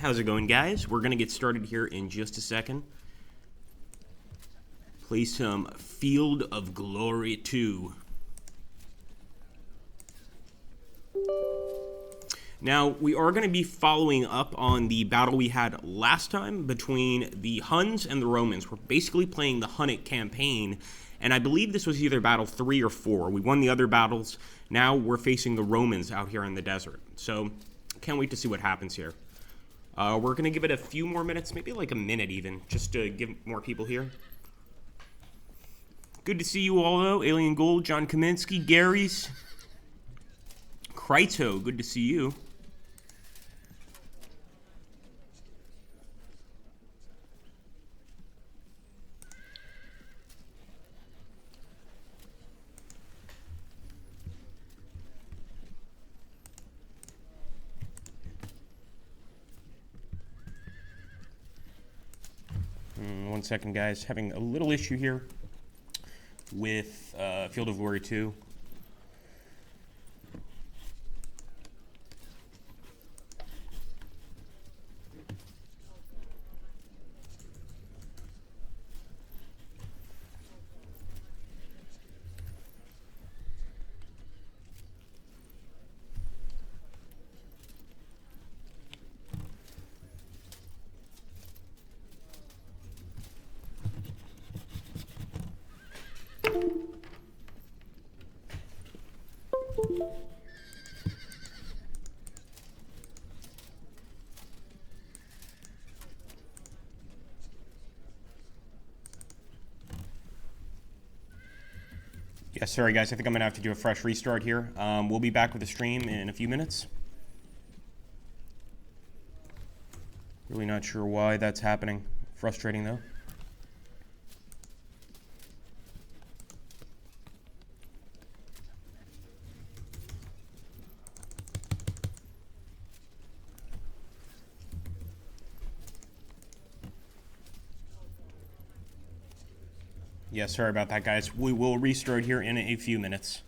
How's it going, guys? We're going to get started here in just a second. Play some Field of Glory 2. Now, we are going to be following up on the battle we had last time between the Huns and the Romans. We're basically playing the Hunnic campaign, and I believe this was either battle 3 or 4. We won the other battles. Now we're facing the Romans out here in the desert. So, can't wait to see what happens here. We're going to give it a few more minutes, maybe like a minute even, just to give more people here. Good to see you all, though. Alien Gold, John Kaminsky, Gary's, Kryto, good to see you. One second, guys. Having a little issue here with Field of Glory 2. Yeah, sorry guys, I think I'm gonna have to do a fresh restart here. We'll be back with the stream in a few minutes. Really not sure why that's happening. Frustrating though. Yeah, sorry about that, guys. We will restart here in a few minutes.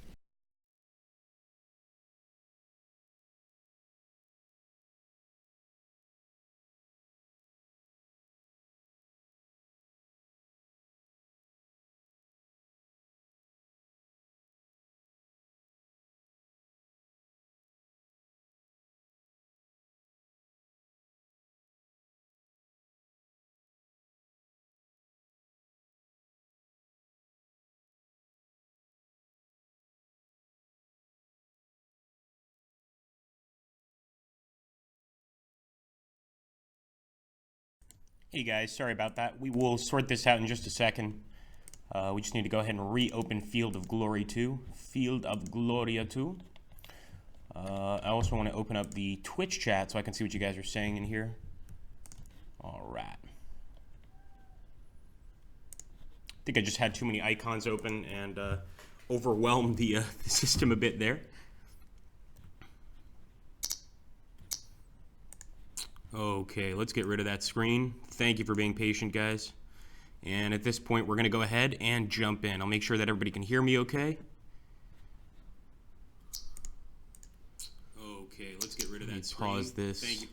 Hey guys, sorry about that. We will sort this out in just a second. We just need to go ahead and reopen Field of Glory 2. Field of Gloria 2. I also want to open up the Twitch chat so I can see what you guys are saying in here. Alright. I think I just had too many icons open and overwhelmed the system a bit there. Okay, let's get rid of that screen. Thank you for being patient, guys. And at this point, we're going to go ahead and jump in. I'll make sure that everybody can hear me okay. Okay, let's get rid of that screen. Pause this. Thank you.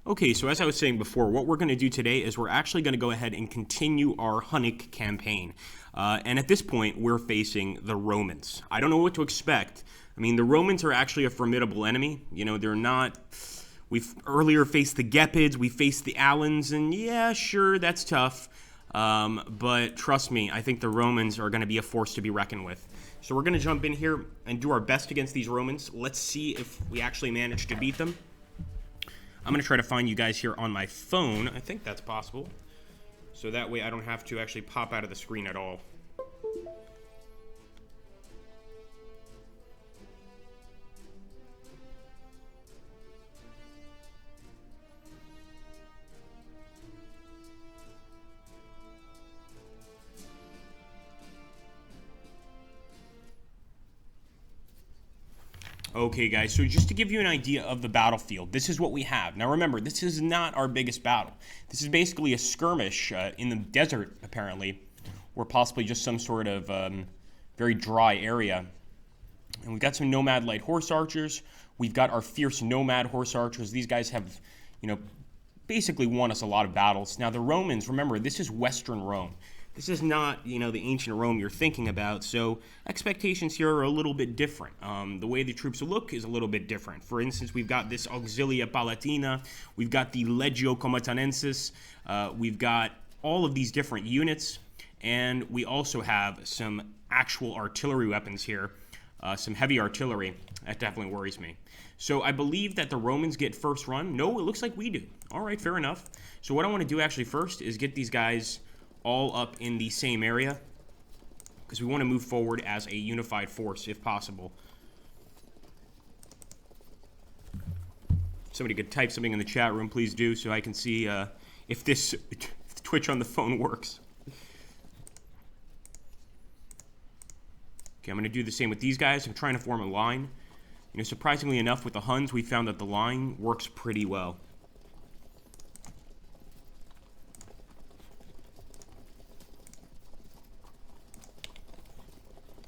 Okay, so as I was saying before, what we're going to do today is we're actually going to go ahead and continue our Hunnic campaign. And at this point, we're facing the Romans. I don't know what to expect. I mean, the Romans are actually a formidable enemy. You know, they're not... We've earlier faced the Gepids, we faced the Alans, and yeah, sure, that's tough. But trust me, I think the Romans are going to be a force to be reckoned with. So we're going to jump in here and do our best against these Romans. Let's see if we actually manage to beat them. I'm going to try to find you guys here on my phone. I think that's possible. So that way I don't have to actually pop out of the screen at all. Okay, guys, so just to give you an idea of the battlefield, this is what we have. Now, remember, this is not our biggest battle. This is basically a skirmish in the desert, apparently, or possibly just some sort of very dry area. And we've got some nomad light horse archers. We've got our fierce nomad horse archers. These guys have, basically won us a lot of battles. Now the Romans, remember, this is Western Rome. This is not, the ancient Rome you're thinking about, so expectations here are a little bit different. The way the troops look is a little bit different. For instance, we've got this Auxilia Palatina, we've got the Legio Comatanensis, we've got all of these different units, and we also have some actual artillery weapons here, some heavy artillery. That definitely worries me. So I believe that the Romans get first run. No, it looks like we do. All right, fair enough. So what I want to do actually first is get these guys all up in the same area, because we want to move forward as a unified force if possible. If somebody could type something in the chat room, please do, so I can see if this Twitch on the phone works. Okay, I'm going to do the same with these guys. I'm trying to form a line. Surprisingly enough, with the Huns, we found that the line works pretty well.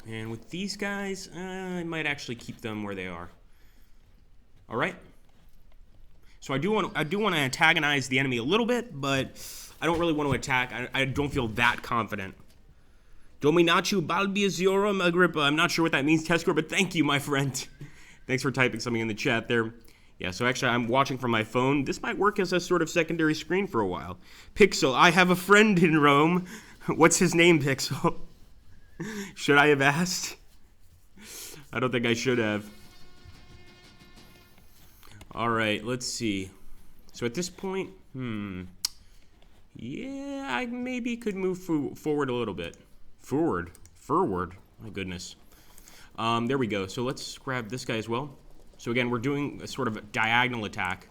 And with these guys, I might actually keep them where they are. All right. So I do want to antagonize the enemy a little bit, but I don't really want to attack. I don't feel that confident. Dominachu Balbiasiorum Agrippa. I'm not sure what that means, Tesco, but thank you, my friend. Thanks for typing something in the chat there. Yeah, so actually I'm watching from my phone. This might work as a sort of secondary screen for a while. Pixel, I have a friend in Rome. What's his name, Pixel? Should I have asked? I don't think I should have. All right, let's see. So at this point, yeah, I maybe could move forward a little bit. Forward. My goodness. There we go. So let's grab this guy as well. So again, we're doing a sort of diagonal attack.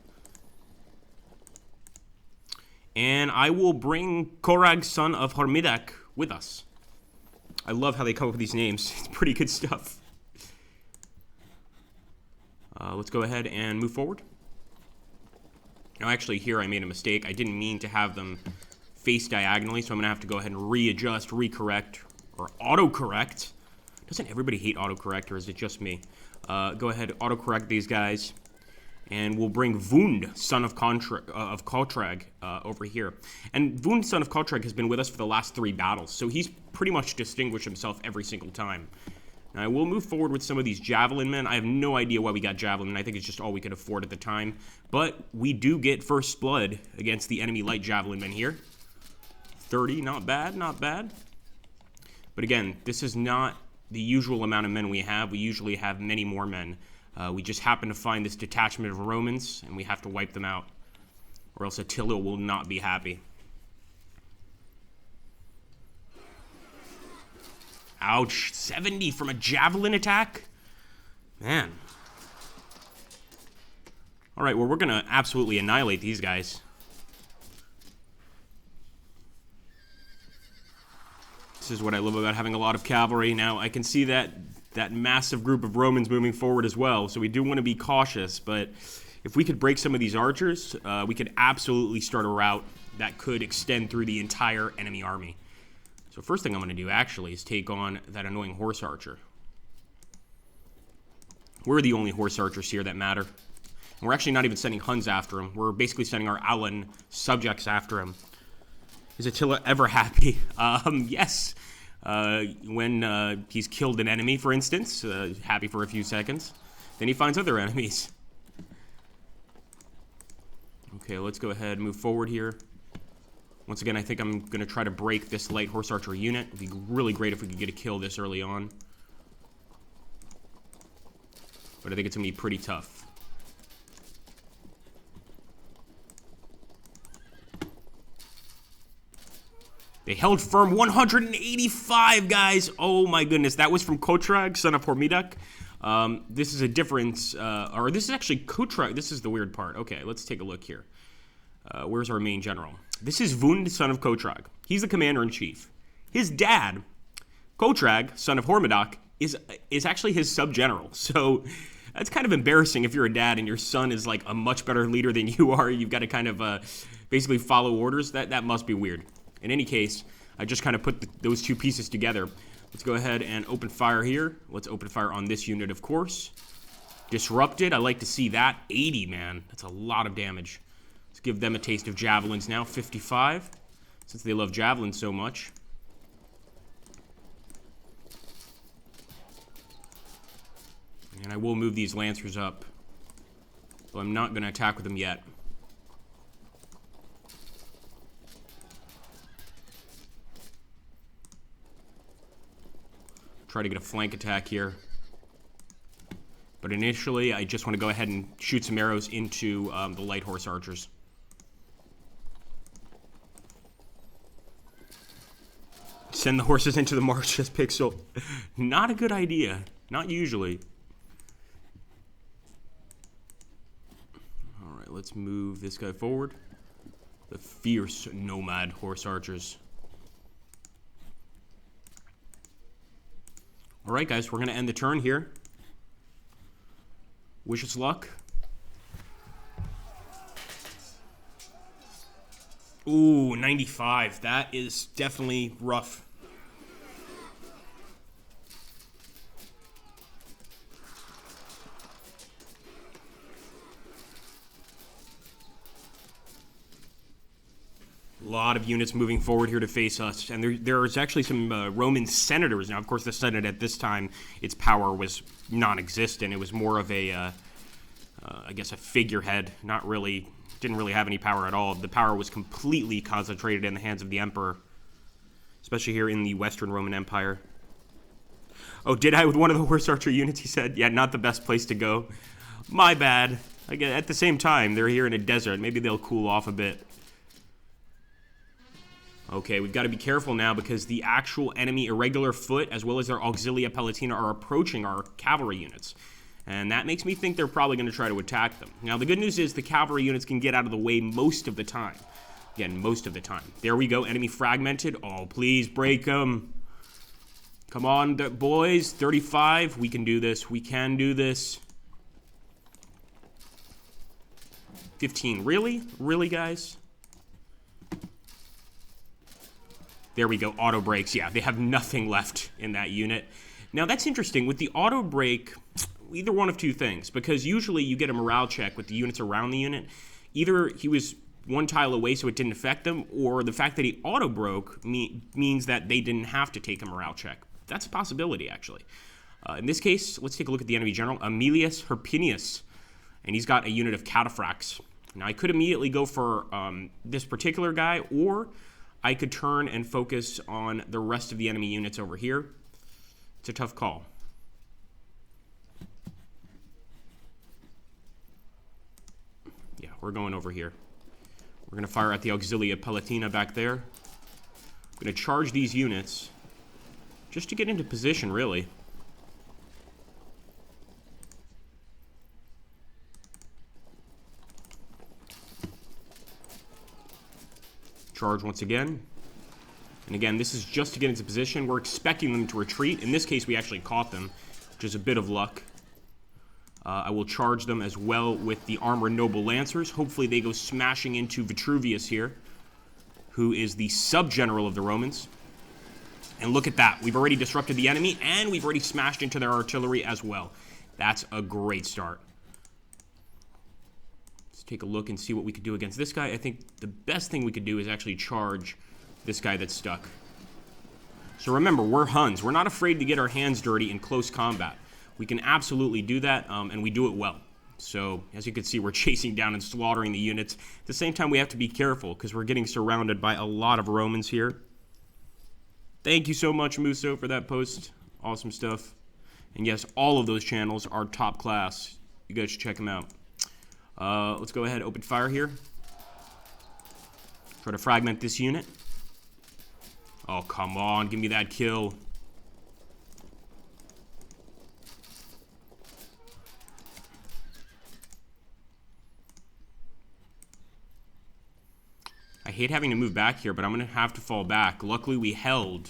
And I will bring Korag, son of Hormidak, with us. I love how they come up with these names. It's pretty good stuff. Let's go ahead and move forward. Now, actually, here I made a mistake. I didn't mean to have them face diagonally, so I'm going to have to go ahead and readjust, recorrect, or autocorrect. Doesn't everybody hate autocorrect, or is it just me? Go ahead, autocorrect these guys. And we'll bring Vund, son of Koltrag, over here. And Vund, son of Koltrag, has been with us for the last 3 battles, so he's pretty much distinguished himself every single time. Now, I will move forward with some of these javelin men. I have no idea why we got javelin men. I think it's just all we could afford at the time. But we do get first blood against the enemy light javelin men here. 30, not bad, not bad. But again, this is not the usual amount of men we have. We usually have many more men. We just happen to find this detachment of Romans, and we have to wipe them out, or else Attila will not be happy. Ouch, 70 from a javelin attack? Man. All right, well, we're going to absolutely annihilate these guys. This is what I love about having a lot of cavalry. Now, I can see that massive group of Romans moving forward as well, so we do want to be cautious, but if we could break some of these archers, we could absolutely start a route that could extend through the entire enemy army. So first thing I'm going to do, actually, is take on that annoying horse archer. We're the only horse archers here that matter. And we're actually not even sending Huns after him. We're basically sending our Alan subjects after him. Is Attila ever happy? Yes. When he's killed an enemy, for instance, happy for a few seconds. Then he finds other enemies. Okay, let's go ahead and move forward here. Once again, I think I'm going to try to break this light horse archer unit. It would be really great if we could get a kill this early on. But I think it's going to be pretty tough. They held firm. 185, guys. Oh, my goodness. That was from Kotrag, son of Hormidak. This is a difference. Or this is actually Kotrag. This is the weird part. Okay, let's take a look here. Where's our main general? This is Vund, son of Kotrag. He's the commander-in-chief. His dad, Kotrag, son of Hormidak, is actually his sub-general. So that's kind of embarrassing if you're a dad and your son is like a much better leader than you are. You've got to kind of basically follow orders. That must be weird. In any case, I just kind of put those two pieces together. Let's go ahead and open fire here. Let's open fire on this unit, of course. Disrupted. I like to see that. 80, man. That's a lot of damage. Let's give them a taste of javelins now. 55, since they love javelins so much. And I will move these lancers up, but I'm not going to attack with them yet. Try to get a flank attack here. But initially, I just want to go ahead and shoot some arrows into the light horse archers. Send the horses into the march as Pixel. Not a good idea. Not usually. Alright, let's move this guy forward. The fierce nomad horse archers. Alright, guys, we're going to end the turn here. Wish us luck. Ooh, 95. That is definitely rough. A lot of units moving forward here to face us. And there's actually some Roman senators. Now, of course, the Senate at this time, its power was non-existent. It was more of a, I guess, a figurehead. Didn't really have any power at all. The power was completely concentrated in the hands of the emperor, especially here in the Western Roman Empire. Oh, did I with one of the horse archer units, he said? Yeah, not the best place to go. My bad. Again, at the same time, they're here in a desert. Maybe they'll cool off a bit. Okay, we've got to be careful now because the actual enemy irregular foot as well as their auxilia palatina are approaching our cavalry units. And that makes me think they're probably going to try to attack them. Now, the good news is the cavalry units can get out of the way most of the time. Again, most of the time. There we go, enemy fragmented. Oh, please break them. Come on, boys. 35. We can do this. We can do this. 15. Really? Really, guys? There we go, auto brakes. Yeah, they have nothing left in that unit. Now, that's interesting. With the auto brake, either one of two things, because usually you get a morale check with the units around the unit. Either he was one tile away so it didn't affect them, or the fact that he auto broke means that they didn't have to take a morale check. That's a possibility, actually. In this case, let's take a look at the enemy general, Aemilius Hirpinius, and he's got a unit of cataphracts. Now, I could immediately go for this particular guy, or I could turn and focus on the rest of the enemy units over here. It's a tough call. Yeah, we're going over here. We're going to fire at the Auxilia Palatina back there. I'm going to charge these units just to get into position, really. Charge once again. And again, this is just to get into position. We're expecting them to retreat. In this case, we actually caught them, which is a bit of luck. I will charge them as well with the Armored Noble Lancers. Hopefully they go smashing into Vitruvius here, who is the sub-general of the Romans. And look at that. We've already disrupted the enemy, and we've already smashed into their artillery as well. That's a great start. Let's take a look and see what we could do against this guy. I think the best thing we could do is actually charge this guy that's stuck. So remember, we're Huns. We're not afraid to get our hands dirty in close combat. We can absolutely do that, and we do it well. So, as you can see, we're chasing down and slaughtering the units. At the same time, we have to be careful, because we're getting surrounded by a lot of Romans here. Thank you so much, Muso, for that post. Awesome stuff. And yes, all of those channels are top class. You guys should check them out. Let's go ahead and open fire here. Try to fragment this unit. Oh, come on. Give me that kill. I hate having to move back here, but I'm going to have to fall back. Luckily, we held.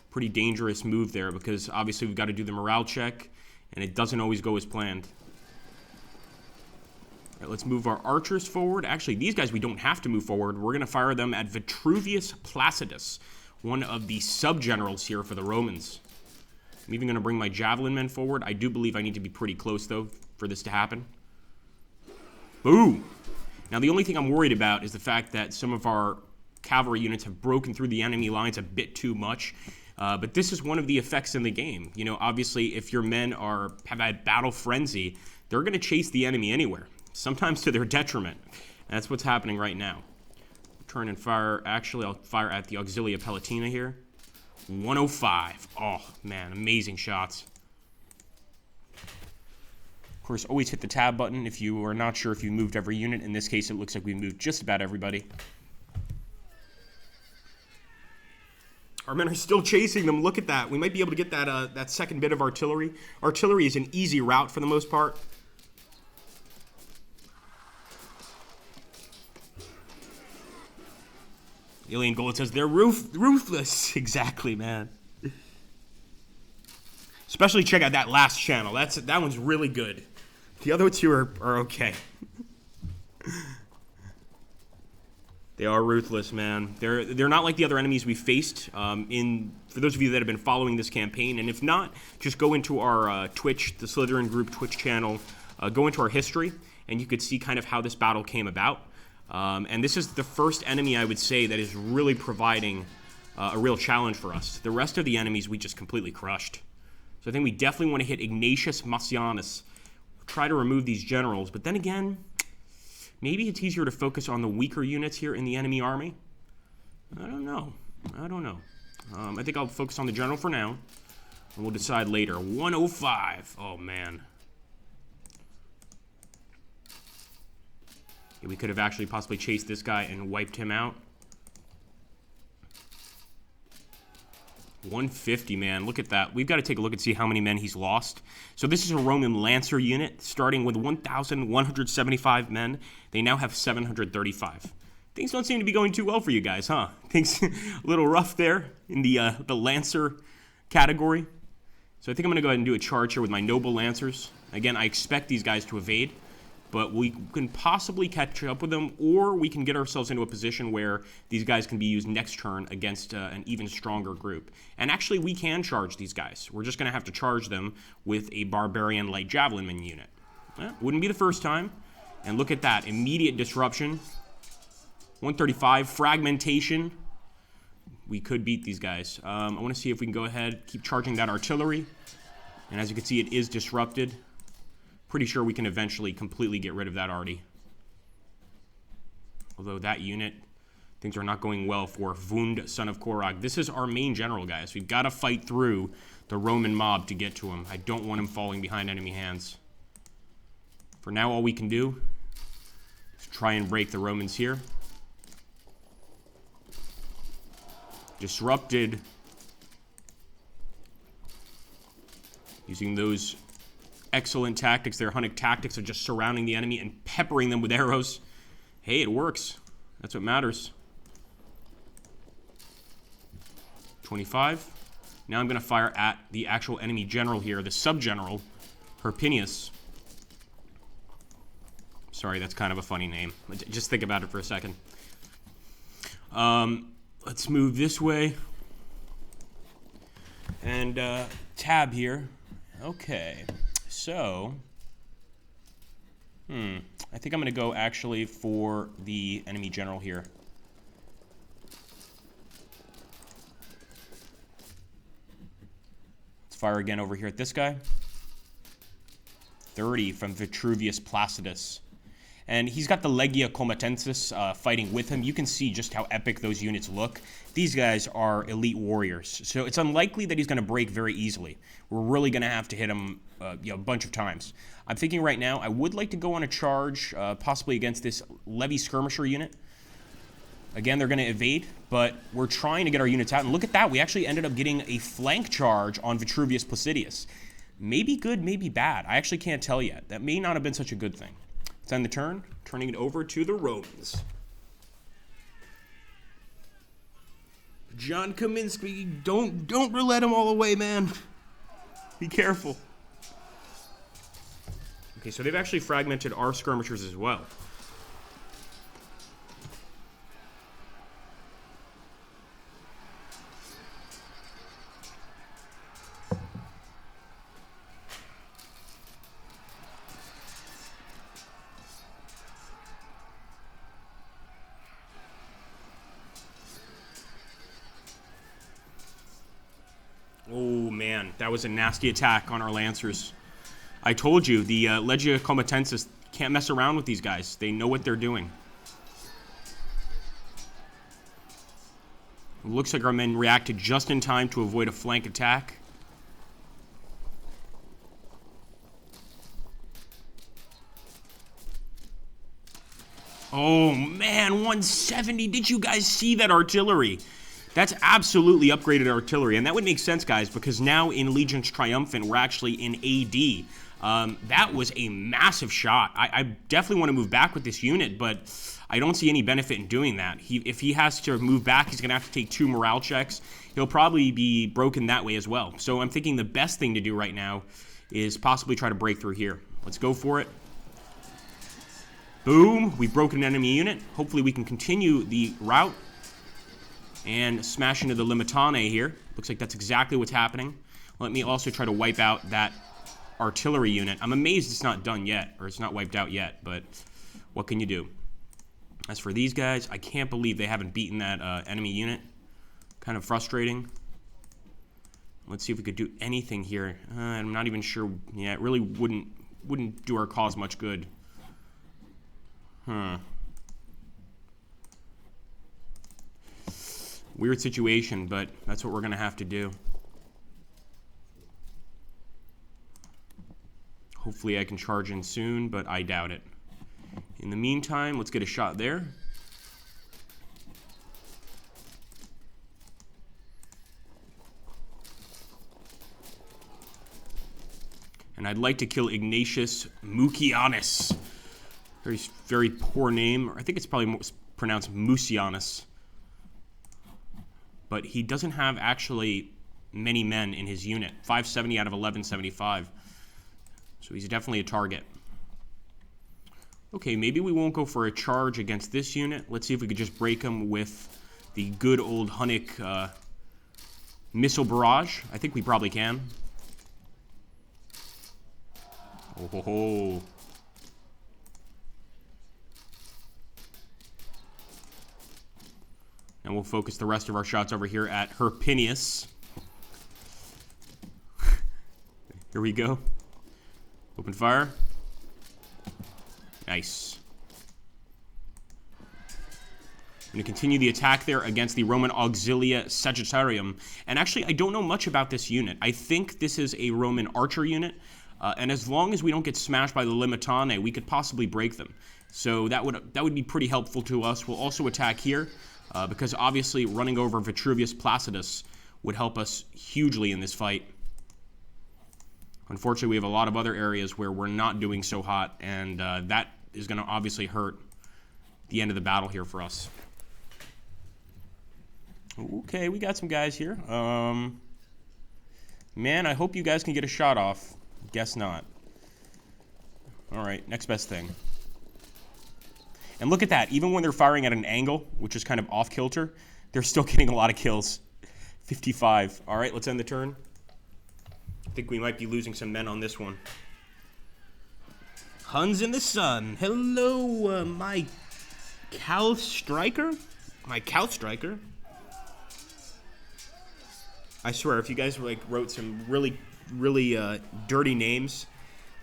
Pretty dangerous move there because obviously we've got to do the morale check, and it doesn't always go as planned. right, let's move our archers forward. Actually, these guys we don't have to move forward. We're going to fire them at Vitruvius Placidus, one of the sub-generals here for the Romans. I'm even going to bring my javelin men forward. I do believe I need to be pretty close, though, for this to happen. Boom! Now, the only thing I'm worried about is the fact that some of our cavalry units have broken through the enemy lines a bit too much. But this is one of the effects in the game. You know, obviously, if your men have had battle frenzy, they're going to chase the enemy anywhere, sometimes to their detriment. That's what's happening right now. Turn and fire. Actually, I'll fire at the Auxilia Palatina here. 105. Oh, man, amazing shots. Of course, always hit the tab button if you are not sure if you moved every unit. In this case, it looks like we moved just about everybody. Our men are still chasing them. Look at that. We might be able to get that second bit of artillery. Artillery is an easy route for the most part. Alien Gold says they're ruthless. Exactly, man. Especially check out that last channel. That one's really good. The other two are okay. They are ruthless, man. They're not like the other enemies we faced. For those of you that have been following this campaign, and if not, just go into our Twitch, the Slytherin Group Twitch channel. Go into our history, and you could see kind of how this battle came about. And this is the first enemy, I would say, that is really providing a real challenge for us. The rest of the enemies we just completely crushed. So I think we definitely want to hit Ignatius Massianus. Try to remove these generals, but then again, maybe it's easier to focus on the weaker units here in the enemy army. I don't know. I think I'll focus on the general for now, and we'll decide later. 105. Oh, man. Yeah, we could have actually possibly chased this guy and wiped him out. 150, man. Look at that. We've got to take a look and see how many men he's lost. So this is a Roman Lancer unit, starting with 1,175 men. They now have 735. Things don't seem to be going too well for you guys, huh? Things a little rough there in the Lancer category. So I think I'm going to go ahead and do a charge here with my Noble Lancers. Again, I expect these guys to evade, but we can possibly catch up with them, or we can get ourselves into a position where these guys can be used next turn against an even stronger group. And actually, we can charge these guys. We're just going to have to charge them with a Barbarian Light Javelinman unit. Wouldn't be the first time. And look at that. Immediate disruption. 135. Fragmentation. We could beat these guys. I want to see if we can go ahead, keep charging that artillery. And as you can see, it is disrupted. Pretty sure we can eventually completely get rid of that arty. Although that unit, things are not going well for Vund, son of Korag. This is our main general, guys. We've got to fight through the Roman mob to get to him. I don't want him falling behind enemy hands. For now, all we can do is try and break the Romans here. Disrupted. Using those excellent tactics, their Hunnic tactics of just surrounding the enemy and peppering them with arrows. Hey, it works. That's what matters. 25. Now I'm going to fire at the actual enemy general here, the sub-general, Herpinius. Sorry, that's kind of a funny name. Just think about it for a second. Let's move this way. And tab here. Okay. So, I think I'm going to go actually for the enemy general here. Let's fire again over here at this guy. 30 from Vitruvius Placidus. And he's got the Legia Comatensis fighting with him. You can see just how epic those units look. These guys are elite warriors, so it's unlikely that he's going to break very easily. We're really going to have to hit him a bunch of times. I'm thinking right now I would like to go on a charge, possibly against this Levy Skirmisher unit. Again, they're going to evade, but we're trying to get our units out. And look at that. We actually ended up getting a flank charge on Vitruvius Placidius. Maybe good, maybe bad. I actually can't tell yet. That may not have been such a good thing. Let's end the turn, turning it over to the Romans. John Kaminsky, don't roulette him all the way, man. Be careful. Okay, so they've actually fragmented our skirmishers as well. Oh, man, that was a nasty attack on our Lancers. I told you, the Legia Comatensis can't mess around with these guys. They know what they're doing. It looks like our men reacted just in time to avoid a flank attack. Oh, man, 170. Did you guys see that artillery? That's absolutely upgraded artillery, and that would make sense, guys, because now in Legion's Triumphant, we're actually in AD. That was a massive shot. I definitely want to move back with this unit, but I don't see any benefit in doing that. If he has to move back, he's going to have to take 2 morale checks. He'll probably be broken that way as well. So I'm thinking the best thing to do right now is possibly try to break through here. Let's go for it. Boom. We've broken an enemy unit. Hopefully we can continue the route and smash into the Limitane here. Looks like that's exactly what's happening. Let me also try to wipe out that artillery unit. I'm amazed it's not done yet, or it's not wiped out yet, but what can you do? As for these guys, I can't believe they haven't beaten that enemy unit. Kind of frustrating. Let's see if we could do anything here. I'm not even sure. Yeah, it really wouldn't do our cause much good. Weird situation, but that's what we're going to have to do. Hopefully I can charge in soon, but I doubt it. In the meantime, let's get a shot there. And I'd like to kill Ignatius Mucianus. Very, very poor name. I think it's probably more pronounced Mucianus. But he doesn't have actually many men in his unit. 570 out of 1175. So he's definitely a target. Okay, maybe we won't go for a charge against this unit. Let's see if we could just break him with the good old Hunnic missile barrage. I think we probably can. Oh ho ho. And we'll focus the rest of our shots over here at Herpinius. Here we go. Open fire. Nice. I'm going to continue the attack there against the Roman Auxilia Sagittarium. And actually, I don't know much about this unit. I think this is a Roman archer unit. And as long as we don't get smashed by the Limitane, we could possibly break them. So that would be pretty helpful to us. We'll also attack here. Because obviously running over Vitruvius Placidus would help us hugely in this fight. Unfortunately, we have a lot of other areas where we're not doing so hot, and that is going to obviously hurt the end of the battle here for us. Okay, we got some guys here. Man, I hope you guys can get a shot off. Guess not. All right, next best thing. And look at that. Even when they're firing at an angle, which is kind of off-kilter, they're still getting a lot of kills. 55. All right, let's end the turn. I think we might be losing some men on this one. Huns in the sun. Hello, my Cal Striker? My Cal Striker? I swear, if you guys wrote some really dirty names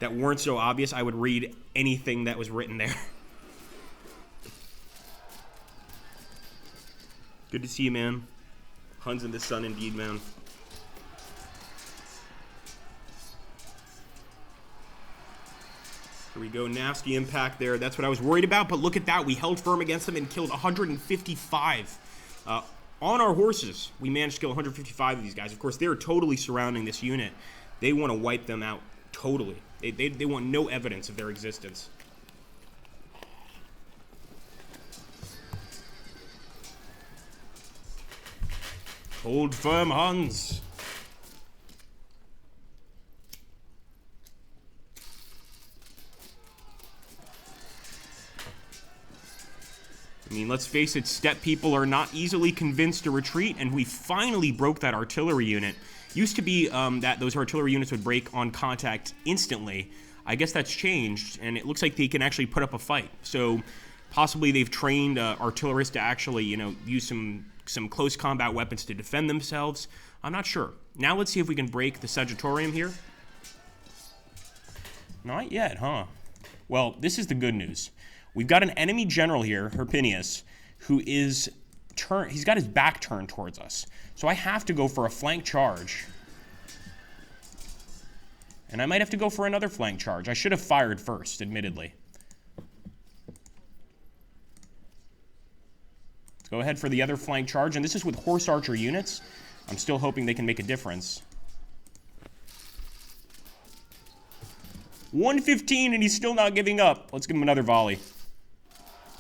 that weren't so obvious, I would read anything that was written there. Good to see you, man. Huns in the sun, indeed, man. Here we go. Nasty impact there. That's what I was worried about, but look at that. We held firm against them and killed 155. On our horses, we managed to kill 155 of these guys. Of course, they're totally surrounding this unit. They want to wipe them out totally. They want no evidence of their existence. Hold firm, Huns. I mean, let's face it, steppe people are not easily convinced to retreat, and we finally broke that artillery unit. Used to be that those artillery units would break on contact instantly. I guess that's changed, and it looks like they can actually put up a fight. So possibly they've trained artillerists to actually, use some close combat weapons to defend themselves. I'm not sure. Now let's see if we can break the Sagittorium here. Not yet, huh? Well, this is the good news. We've got an enemy general here, Herpinius, who is he's got his back turned towards us. So I have to go for a flank charge. And I might have to go for another flank charge. I should have fired first, admittedly. Let's go ahead for the other flank charge. And this is with horse archer units. I'm still hoping they can make a difference. 115, and he's still not giving up. Let's give him another volley.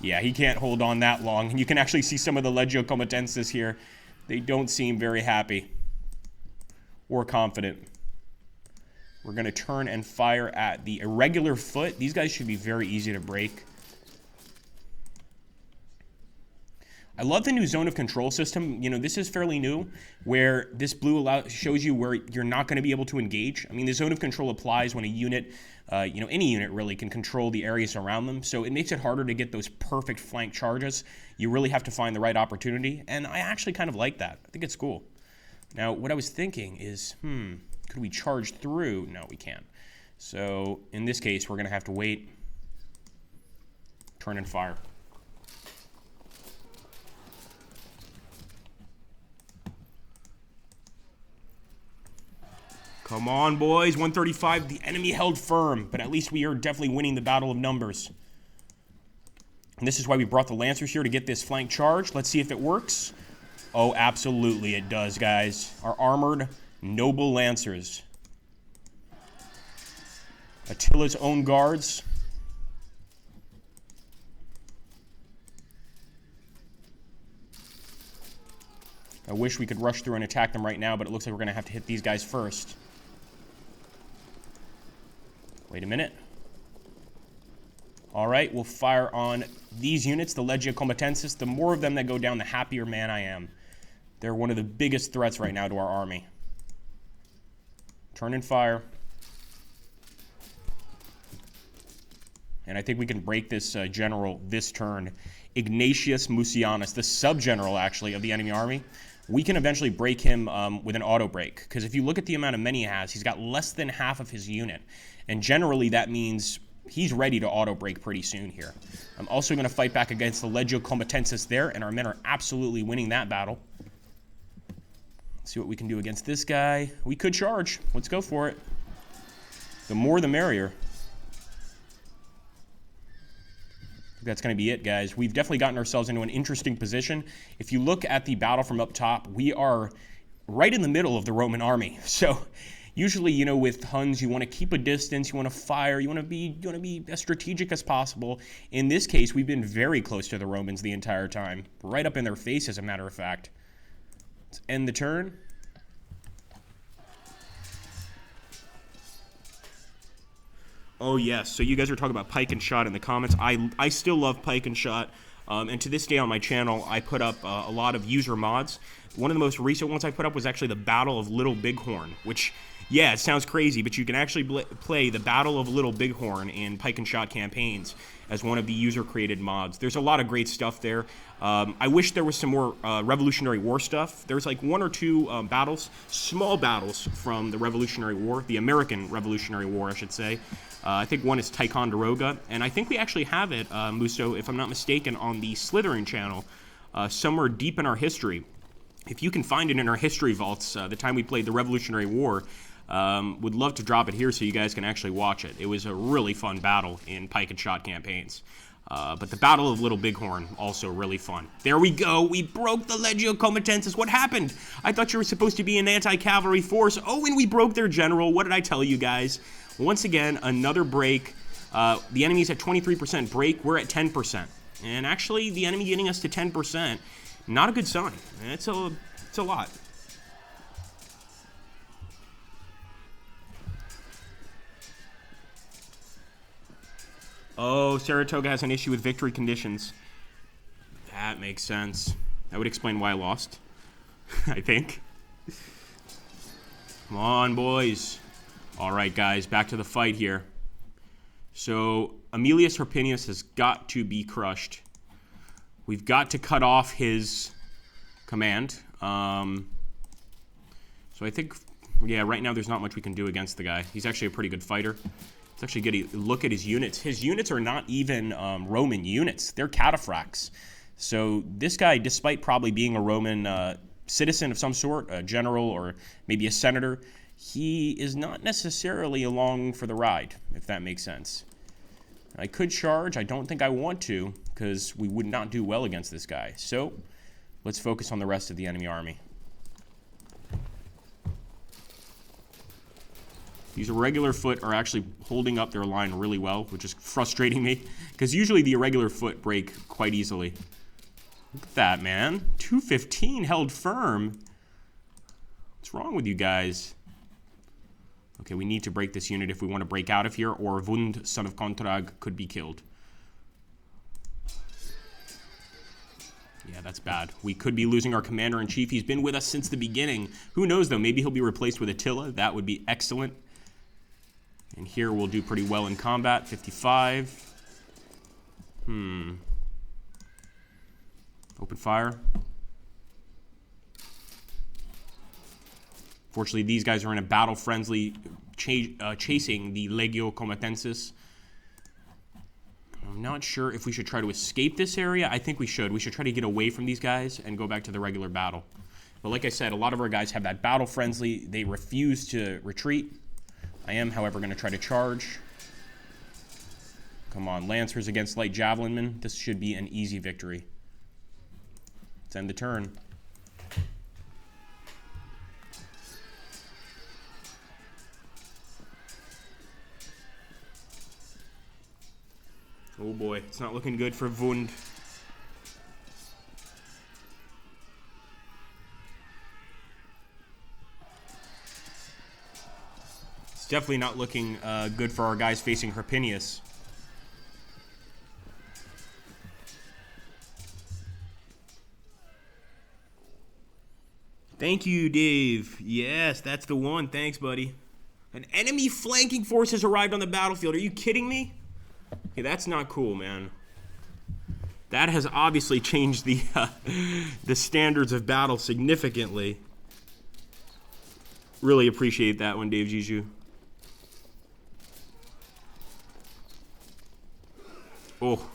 Yeah, he can't hold on that long. And you can actually see some of the Legio Comatenses here. They don't seem very happy or confident. We're going to turn and fire at the irregular foot. These guys should be very easy to break. I love the new zone of control system. This is fairly new, where this blue shows you where you're not going to be able to engage. I mean, the zone of control applies when a unit, any unit really, can control the areas around them. So it makes it harder to get those perfect flank charges. You really have to find the right opportunity, and I actually kind of like that. I think it's cool. Now, what I was thinking is, could we charge through? No, we can't. So in this case, we're going to have to wait, turn and fire. Come on, boys. 135. The enemy held firm, but at least we are definitely winning the battle of numbers. And this is why we brought the Lancers here, to get this flank charge. Let's see if it works. Oh, absolutely it does, guys. Our armored noble Lancers. Attila's own guards. I wish we could rush through and attack them right now, but it looks like we're going to have to hit these guys first. Wait a minute. All right, we'll fire on these units, the Legio Comatensis. The more of them that go down, the happier man I am. They're one of the biggest threats right now to our army. Turn and fire. And I think we can break this general this turn. Ignatius Mucianus, the sub-general, actually, of the enemy army. We can eventually break him with an auto break. Because if you look at the amount of men he has, he's got less than half of his unit. And generally, that means he's ready to auto break pretty soon here. I'm also going to fight back against the Legio Comatensis there, and our men are absolutely winning that battle. Let's see what we can do against this guy. We could charge. Let's go for it. The more the merrier. That's going to be it, guys. We've definitely gotten ourselves into an interesting position. If you look at the battle from up top, we are right in the middle of the Roman army. So usually, with Huns, you want to keep a distance, you want to fire, you want to be as strategic as possible. In this case, we've been very close to the Romans the entire time, right up in their face, as a matter of fact. Let's end the turn. Oh, yes. So you guys are talking about pike and shot in the comments. I still love pike and shot. And to this day on my channel, I put up a lot of user mods. One of the most recent ones I put up was actually the Battle of Little Bighorn, which, yeah, it sounds crazy, but you can actually play the Battle of Little Bighorn in pike and shot campaigns as one of the user-created mods. There's a lot of great stuff there. I wish there was some more Revolutionary War stuff. There's like one or two battles, small battles from the Revolutionary War, the American Revolutionary War, I should say. I think one is Ticonderoga, and I think we actually have it, Musso, if I'm not mistaken, on the Slytherin channel, somewhere deep in our history. If you can find it in our history vaults, the time we played the Revolutionary War, would love to drop it here so you guys can actually watch it. It was a really fun battle in pike and shot campaigns. But the Battle of Little Bighorn, also really fun. There we go. We broke the Legio Comatensis. What happened? I thought you were supposed to be an anti-cavalry force. Oh, and we broke their general. What did I tell you guys? Once again, another break. The enemy's at 23% break. We're at 10%. And actually, the enemy getting us to 10%, not a good sign. It's a lot. Oh, Saratoga has an issue with victory conditions. that makes sense. That would explain why I lost, I think. Come on, boys. All right, guys, back to the fight here. So Aemilius Hirpinius has got to be crushed. We've got to cut off his command. So I think, yeah, right now there's not much we can do against the guy. He's actually a pretty good fighter. Let's actually get a look at his units. His units are not even Roman units. They're cataphracts. So this guy, despite probably being a Roman citizen of some sort, a general or maybe a senator, he is not necessarily along for the ride, if that makes sense. I could charge. I don't think I want to, because we would not do well against this guy. So let's focus on the rest of the enemy army. These irregular foot are actually holding up their line really well, which is frustrating me, because usually the irregular foot break quite easily. Look at that, man. 215 held firm. What's wrong with you guys? Okay, we need to break this unit if we want to break out of here, or Wund, son of Kontrag, could be killed. Yeah, that's bad. We could be losing our commander-in-chief. He's been with us since the beginning. Who knows, though? Maybe he'll be replaced with Attila. That would be excellent. And here we'll do pretty well in combat. 55. Open fire. Fortunately, these guys are in a battle-friendly chasing the Legio Comatensis. I'm not sure if we should try to escape this area. I think we should. We should try to get away from these guys and go back to the regular battle. But like I said, a lot of our guys have that battle-friendly. They refuse to retreat. I am, however, going to try to charge. Come on, Lancers against Light Javelinmen. This should be an easy victory. Let's end the turn. Oh boy, it's not looking good for Wund. It's definitely not looking good for our guys facing Hirpinius. Thank you, Dave. Yes, that's the one. Thanks, buddy. An enemy flanking force has arrived on the battlefield. Are you kidding me? Okay, that's not cool, man. That has obviously changed the standards of battle significantly. Really appreciate that one, Dave Jiju. Oh.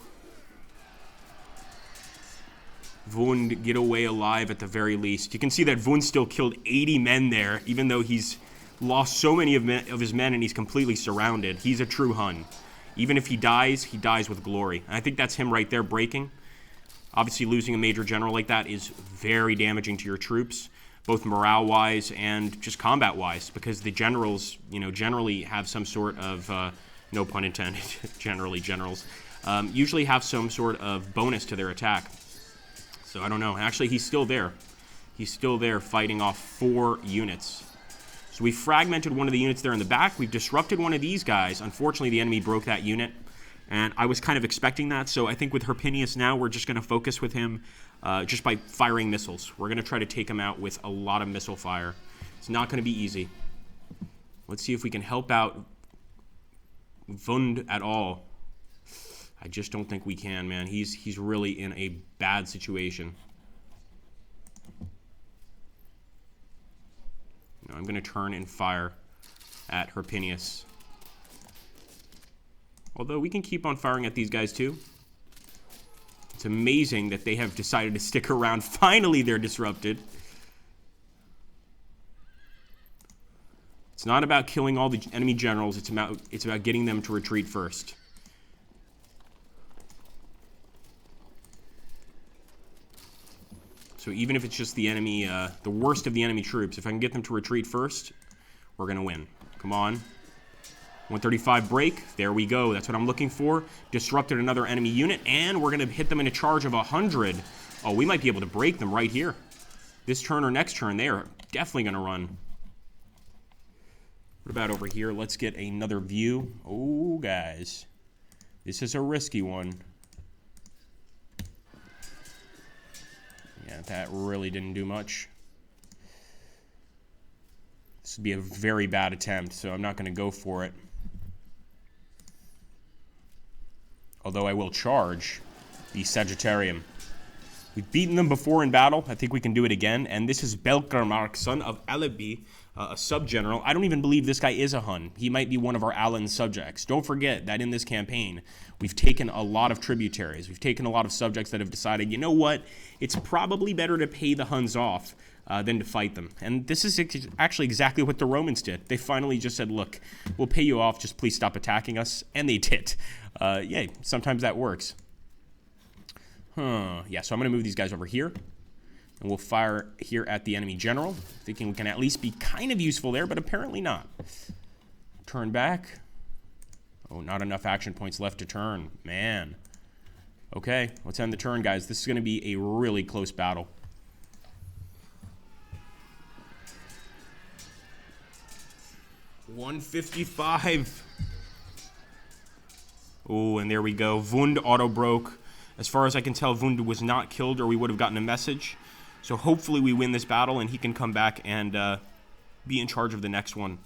Wund, get away alive at the very least. You can see that Wund still killed 80 men there, even though he's lost so many of his men and he's completely surrounded. He's a true Hun. Even if he dies with glory. And I think that's him right there breaking. Obviously, losing a major general like that is very damaging to your troops, both morale-wise and just combat-wise, because the generals, generally have some sort of, no pun intended, generally generals, usually have some sort of bonus to their attack. So I don't know. Actually, he's still there. He's still there fighting off 4 units. So we fragmented one of the units there in the back. We've disrupted one of these guys. Unfortunately, the enemy broke that unit, and I was kind of expecting that. So I think with Hirpinius now, we're just going to focus with him just by firing missiles. We're going to try to take him out with a lot of missile fire. It's not going to be easy. Let's see if we can help out Wund at all. I just don't think we can, man. He's really in a bad situation. I'm going to turn and fire at Hirpinius. Although we can keep on firing at these guys too. It's amazing that they have decided to stick around. Finally, they're disrupted. It's not about killing all the enemy generals. It's about getting them to retreat first. So even if it's just the enemy, the worst of the enemy troops, if I can get them to retreat first, we're going to win. Come on. 135 break. There we go. That's what I'm looking for. Disrupted another enemy unit, and we're going to hit them in a charge of 100. Oh, we might be able to break them right here. This turn or next turn, they are definitely going to run. What about over here? Let's get another view. Oh, guys. This is a risky one. Yeah, that really didn't do much. This would be a very bad attempt, so I'm not going to go for it. Although I will charge the Sagittarium. We've beaten them before in battle. I think we can do it again. And this is Belkarmark, son of Alebi, a sub-general. I don't even believe this guy is a Hun. He might be one of our Alan subjects. Don't forget that in this campaign, we've taken a lot of tributaries. We've taken a lot of subjects that have decided, you know what, it's probably better to pay the Huns off than to fight them. And this is actually exactly what the Romans did. They finally just said, look, we'll pay you off, just please stop attacking us. And they did. Yay, sometimes that works. Yeah, so I'm going to move these guys over here. And we'll fire here at the enemy general. Thinking we can at least be kind of useful there, but apparently not. Turn back. Oh, not enough action points left to turn. Man. Okay, let's end the turn, guys. This is going to be a really close battle. $155. Oh, and there we go. Wund auto broke. As far as I can tell, Wund was not killed, or we would have gotten a message. So hopefully we win this battle, and he can come back and be in charge of the next one.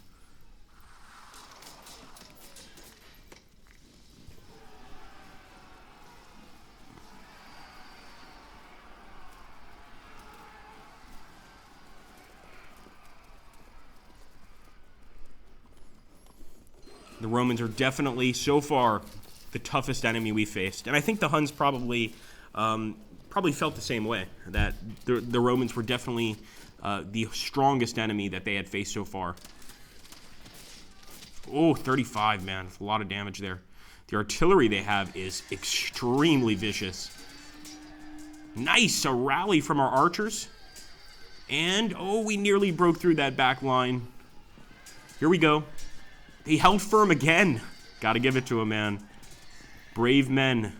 The Romans are definitely, so far, the toughest enemy we faced. And I think the Huns probably felt the same way, that the Romans were definitely the strongest enemy that they had faced so far. Oh, 35, man. A lot of damage there. The artillery they have is extremely vicious. Nice, a rally from our archers. And, oh, we nearly broke through that back line. Here we go. They held firm again. Gotta give it to them, man. Brave men.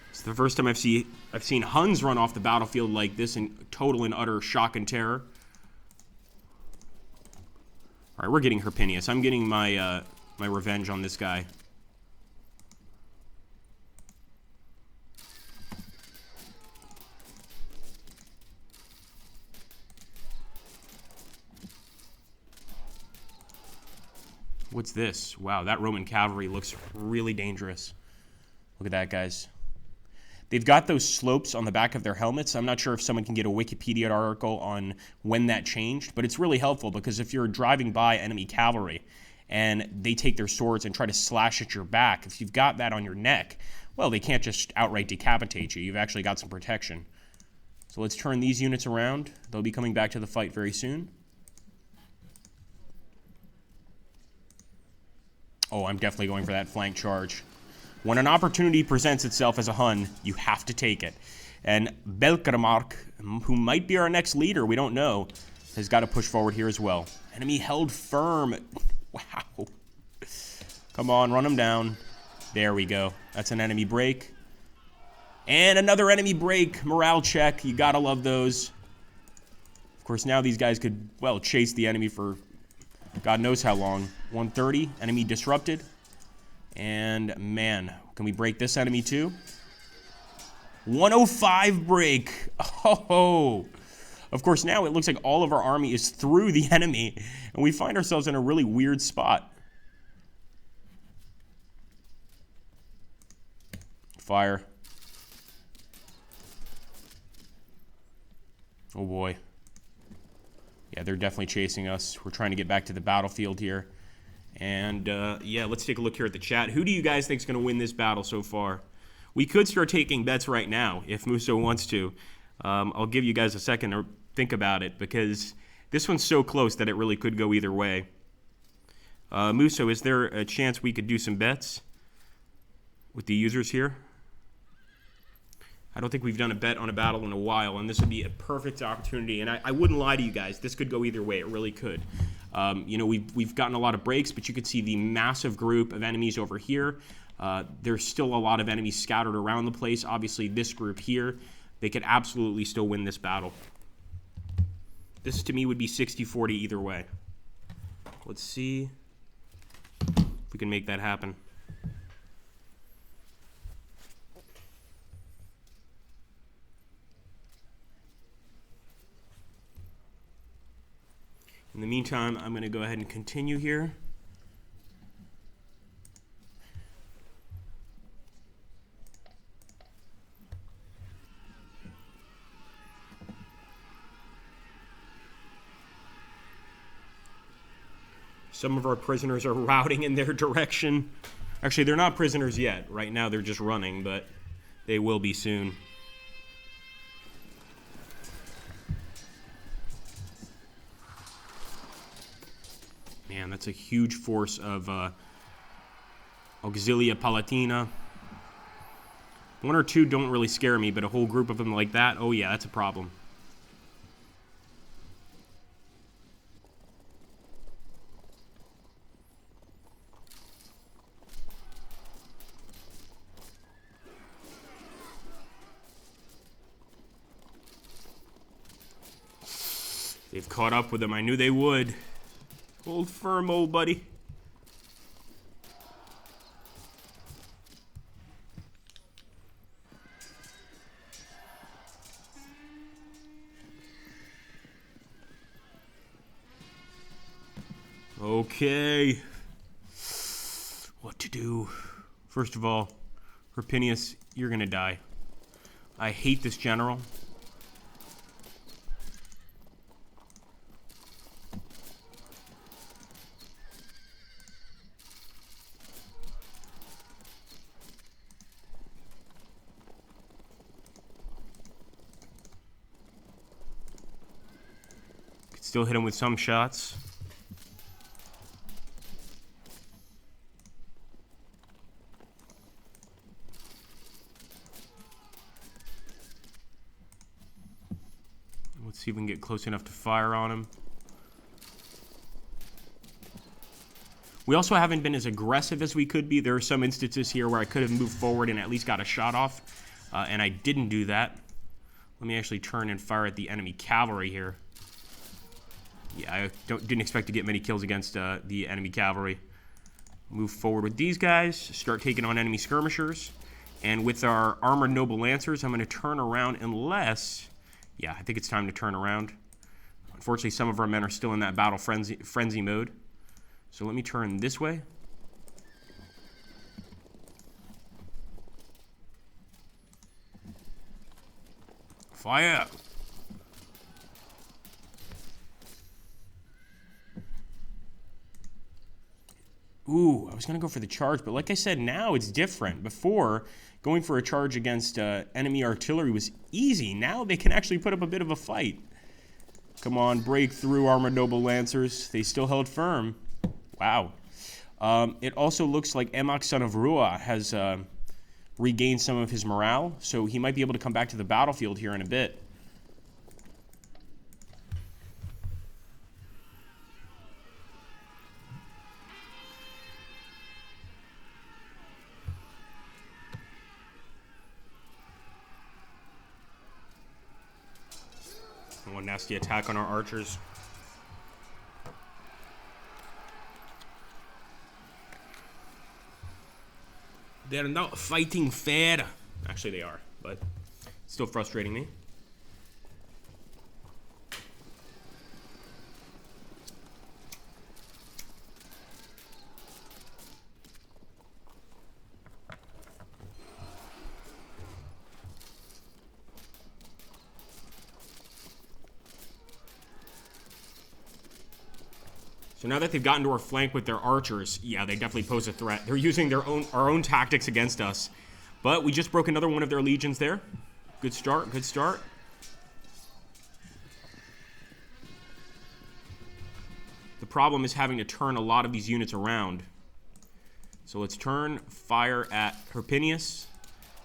It's the first time I've seen Huns run off the battlefield like this in total and utter shock and terror. All right, we're getting Herpinius. I'm getting my my revenge on this guy. What's this? Wow, that Roman cavalry looks really dangerous. Look at that, guys. They've got those slopes on the back of their helmets. I'm not sure if someone can get a Wikipedia article on when that changed, but it's really helpful because if you're driving by enemy cavalry and they take their swords and try to slash at your back, if you've got that on your neck, well, they can't just outright decapitate you. You've actually got some protection. So let's turn these units around. They'll be coming back to the fight very soon. Oh, I'm definitely going for that flank charge. When an opportunity presents itself as a Hun, you have to take it. And Belkarmark, who might be our next leader, we don't know, has got to push forward here as well. Enemy held firm. Wow. Come on, run him down. There we go. That's an enemy break. And another enemy break. Morale check. You got to love those. Of course, now these guys could, well, chase the enemy for God knows how long. 130, enemy disrupted. And, man, can we break this enemy too? 105 break. Oh, of course, now it looks like all of our army is through the enemy. And we find ourselves in a really weird spot. Fire. Oh, boy. Yeah, they're definitely chasing us. We're trying to get back to the battlefield here. And, yeah, let's take a look here at the chat. Who do you guys think is going to win this battle so far? We could start taking bets right now if Musso wants to. I'll give you guys a second to think about it because this one's so close that it really could go either way. Musso, is there a chance we could do some bets with the users here? I don't think we've done a bet on a battle in a while, and this would be a perfect opportunity. And I wouldn't lie to you guys. This could go either way. It really could. You know, we've gotten a lot of breaks, but you could see the massive group of enemies over here. There's still a lot of enemies scattered around the place. Obviously, this group here, they could absolutely still win this battle. This, to me, would be 60-40 either way. Let's see if we can make that happen. the meantime, I'm going to go ahead and continue here. Some of our prisoners are routing in their direction. Actually, they're not prisoners yet. Right now, they're just running, but they will be soon. Man, that's a huge force of Auxilia Palatina. One or two don't really scare me, but a whole group of them like that, oh yeah, that's a problem. They've caught up with them. I knew they would. Hold firm, old buddy. Okay. What to do? First of all, Herpinius, you're gonna die. I hate this general. Still hit him with some shots. Let's see if we can get close enough to fire on him. We also haven't been as aggressive as we could be. There are some instances here where I could have moved forward and at least got a shot off, and I didn't do that. Let me actually turn and fire at the enemy cavalry here. Yeah, I didn't expect to get many kills against the enemy cavalry. Move forward with these guys, start taking on enemy skirmishers. And with our armored noble lancers, I'm going to turn around unless... Yeah, I think it's time to turn around. Unfortunately, some of our men are still in that battle frenzy mode. So let me turn this way. Fire! Ooh, I was going to go for the charge, but like I said, now it's different. Before, going for a charge against enemy artillery was easy. Now they can actually put up a bit of a fight. Come on, break through, Armored Noble Lancers. They still held firm. Wow. It also looks like Emok, son of Rua, has regained some of his morale, so he might be able to come back to the battlefield here in a bit. One nasty attack on our archers. They're not fighting fair. Actually, they are, but it's still frustrating me. So now that they've gotten to our flank with their archers, yeah, they definitely pose a threat. They're using our own tactics against us. But we just broke another one of their legions there. Good start, good start. The problem is having to turn a lot of these units around. So let's turn, fire at Herpinius.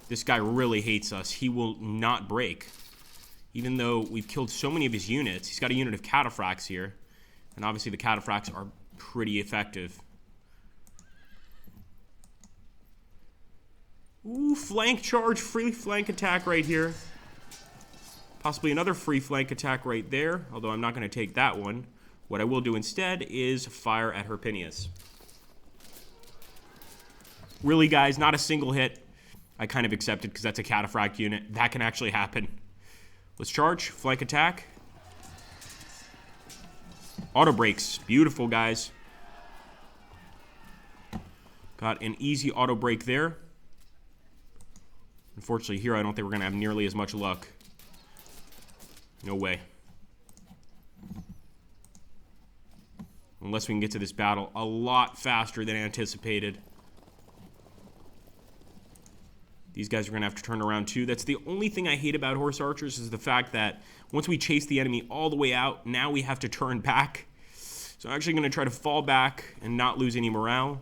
This guy really hates us. He will not break. Even though we've killed so many of his units. He's got a unit of cataphracts here. And obviously the cataphracts are pretty effective. Ooh, flank charge, free flank attack right here. Possibly another free flank attack right there, although I'm not going to take that one. What I will do instead is fire at Herpinius. Really, guys, not a single hit. I kind of accepted because that's a cataphract unit. That can actually happen. Let's charge, flank attack. Auto breaks. Beautiful, guys. Got an easy auto break there. Unfortunately, here I don't think we're going to have nearly as much luck. No way. Unless we can get to this battle a lot faster than anticipated. These guys are going to have to turn around too. That's the only thing I hate about horse archers is the fact that once we chase the enemy all the way out, now we have to turn back. So I'm actually going to try to fall back and not lose any morale.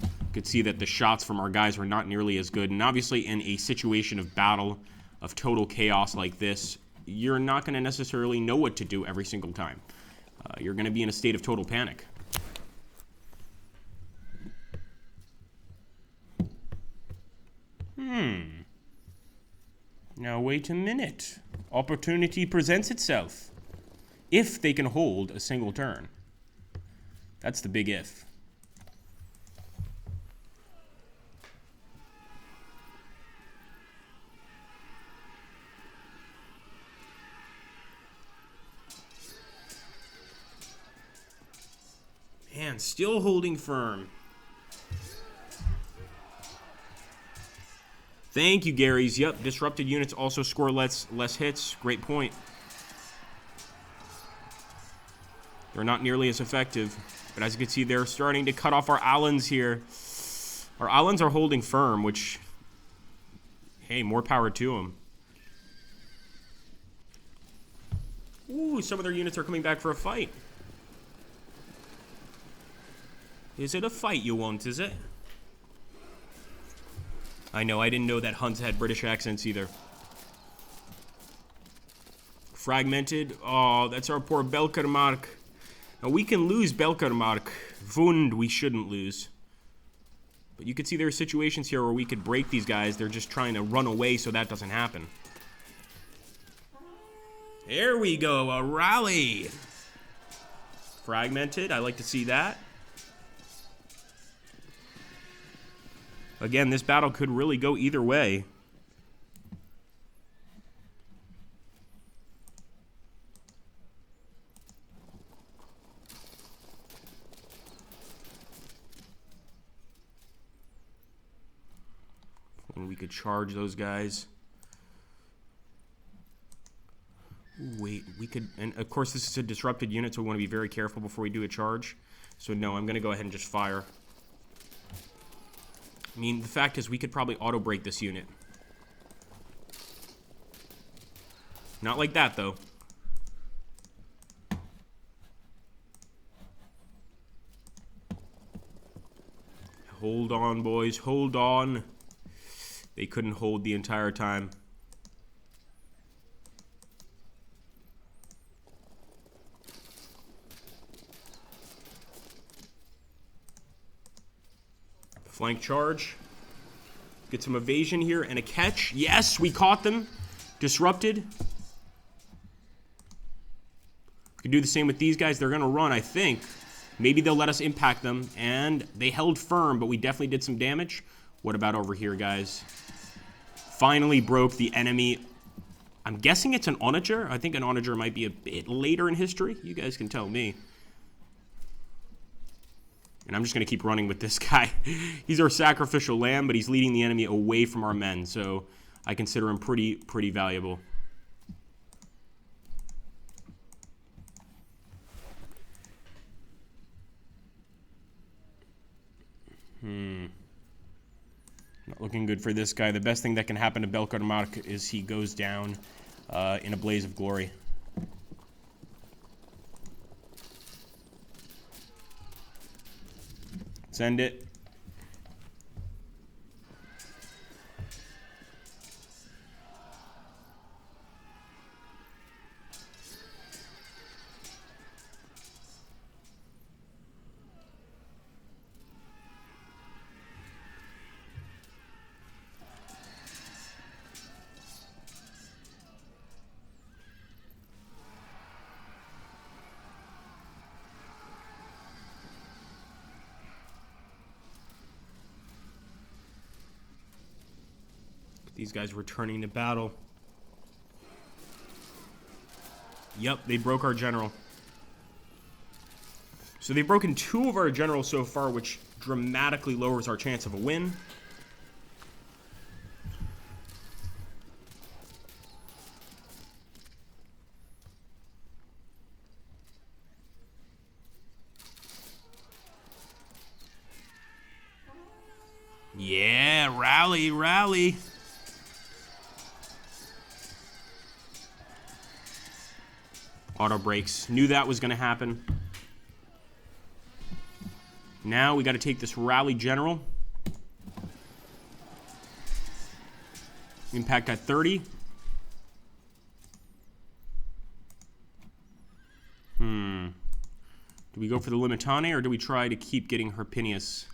You could see that the shots from our guys were not nearly as good. And obviously in a situation of battle, of total chaos like this, you're not going to necessarily know what to do every single time. You're going to be in a state of total panic. Now wait a minute. Opportunity presents itself. If they can hold a single turn. That's the big if. Man, still holding firm. Thank you, Gary's. Yep, disrupted units also score less hits. Great point. They're not nearly as effective. But as you can see, they're starting to cut off our Allens here. Our Allens are holding firm, which, hey, more power to them. Ooh, some of their units are coming back for a fight. Is it a fight you want, is it? I know, I didn't know that Huns had British accents either. Fragmented. Oh, that's our poor Belkermark. Now, we can lose Belkermark. Wund, we shouldn't lose. But you can see there are situations here where we could break these guys. They're just trying to run away so that doesn't happen. There we go, a rally. Fragmented, I like to see that. Again, this battle could really go either way. And we could charge those guys. Ooh, wait, we could... And, of course, this is a disrupted unit, so we want to be very careful before we do a charge. So, no, I'm going to go ahead and just fire. I mean, the fact is we could probably auto-break this unit. Not like that, though. Hold on, boys. Hold on. They couldn't hold the entire time. Flank charge. Get some evasion here and a catch. Yes, we caught them. Disrupted. We can do the same with these guys. They're going to run, I think. Maybe they'll let us impact them. And they held firm, but we definitely did some damage. What about over here, guys? Finally broke the enemy. I'm guessing it's an onager. I think an onager might be a bit later in history. You guys can tell me. And I'm just going to keep running with this guy. He's our sacrificial lamb, but he's leading the enemy away from our men. So I consider him pretty valuable. Not looking good for this guy. The best thing that can happen to Belkarmark is he goes down in a blaze of glory. Send it. These guys returning to battle. Yep, they broke our general. So they've broken 2 of our generals so far, which dramatically lowers our chance of a win. Yeah, rally, rally. Auto brakes. Knew that was going to happen. Now we got to take this rally general. Impact at 30. Do we go for the Limitane, or do we try to keep getting Harpinius?